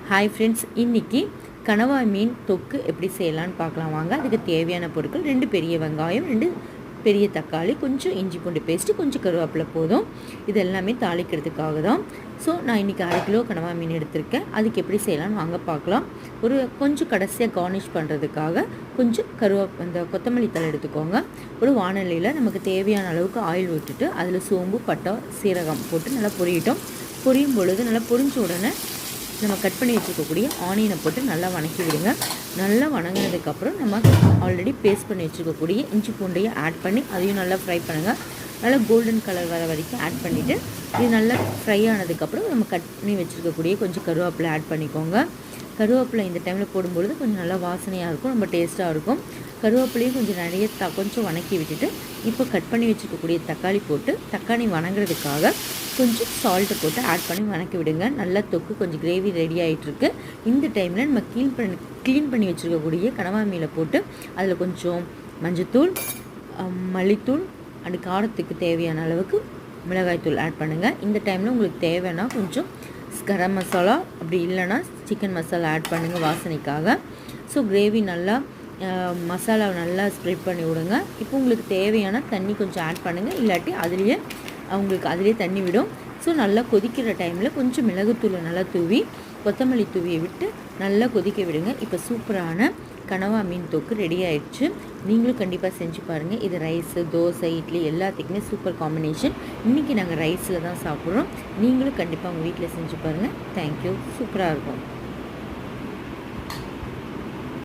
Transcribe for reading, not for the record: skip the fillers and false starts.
Hi friends, இன்றைக்கி கனவா மீன் தொக்கு எப்படி செய்யலான்னு பார்க்கலாம் வாங்க. அதுக்கு தேவையான பொருட்கள் 2 பெரிய வெங்காயம், 2 பெரிய தக்காளி, கொஞ்சம் இஞ்சி பூண்டு பேஸ்ட்டு, கொஞ்சம் கருவேப்பிலை போதும். இது எல்லாமே தாளிக்கிறதுக்காக தான். ஸோ நான் இன்றைக்கி 1/2 கிலோ கனவா மீன் எடுத்திருக்கேன். அதுக்கு எப்படி செய்யலான்னு வாங்க பார்க்கலாம். கொஞ்சம் கடைசியாக கார்னிஷ் பண்ணுறதுக்காக கொஞ்சம் அந்த கொத்தமல்லி தழை எடுத்துக்கோங்க. ஒரு வாணலியில் நமக்கு தேவையான அளவுக்கு ஆயில் விட்டுட்டு அதில் சோம்பு, பட்டை, சீரகம் போட்டு நல்லா பொரியும் பொழுது நல்லா பொரிஞ்ச உடனே நம்ம கட் பண்ணி வச்சுருக்கக்கூடிய ஆனியனை போட்டு நல்லா வணக்கி விடுங்க. நல்லா வணங்கினதுக்கப்புறம் நம்ம ஆல்ரெடி பேஸ்ட் பண்ணி வச்சுருக்கக்கூடிய இஞ்சி பூண்டையும் ஆட் பண்ணி அதையும் நல்லா ஃப்ரை பண்ணுங்கள். நல்லா கோல்டன் கலர் வர வரைக்கும் ஆட் பண்ணிவிட்டு இது நல்லா ஃப்ரை ஆனதுக்கப்புறம் நம்ம கட் பண்ணி வச்சுருக்கக்கூடிய கொஞ்சம் கருவேப்பிலை ஆட் பண்ணிக்கோங்க. கருவேப்பிலை இந்த டைமில் போடும்பொழுது கொஞ்சம் நல்லா வாசனையாக இருக்கும், ரொம்ப டேஸ்ட்டாக இருக்கும். கருவேப்பிலையும் கொஞ்சம் நிறைய கொஞ்சம் வணக்கி விட்டுட்டு இப்போ கட் பண்ணி வச்சுருக்கக்கூடிய தக்காளி போட்டு தக்காளி வணங்குறதுக்காக கொஞ்சம் சால்ட்டு போட்டு ஆட் பண்ணி வணக்கி விடுங்க. நல்லா தொக்கு கொஞ்சம் கிரேவி ரெடி ஆகிட்டுருக்கு. இந்த டைமில் நம்ம க்ளீன் பண்ணி வச்சுருக்கக்கூடிய கனவா மீனை போட்டு அதில் கொஞ்சம் மஞ்சத்தூள், மல்லித்தூள் அண்ட் காரத்துக்கு தேவையான அளவுக்கு மிளகாய்த்தூள் ஆட் பண்ணுங்கள். இந்த டைமில் உங்களுக்கு தேவைன்னா கொஞ்சம் கரம் மசாலா, அப்படி இல்லைன்னா சிக்கன் மசாலா ஆட் பண்ணுங்கள் வாசனைக்காக. ஸோ கிரேவி நல்லா மசாலாவை நல்லா ஸ்ப்ரெட் பண்ணி விடுங்க. இப்போ உங்களுக்கு தேவையான தண்ணி கொஞ்சம் ஆட் பண்ணுங்கள், இல்லாட்டி அதிலே தண்ணி விடும். ஸோ நல்லா கொதிக்கிற டைமில் கொஞ்சம் மிளகுத்தூளை நல்லா தூவி கொத்தமல்லி தூவியை விட்டு நல்லா கொதிக்க விடுங்க. இப்போ சூப்பரான கனவா மீன் தொக்கு ரெடி ஆகிடுச்சு. நீங்களும் கண்டிப்பாக செஞ்சு பாருங்கள். இது ரைஸு, தோசை, இட்லி எல்லாத்துக்குமே சூப்பர் காம்பினேஷன். இன்றைக்கி நாங்கள் ரைஸில் தான் சாப்பிட்றோம். நீங்களும் கண்டிப்பாக உங்கள் வீட்டில் செஞ்சு பாருங்கள். தேங்க்யூ. சூப்பராக இருக்கும்.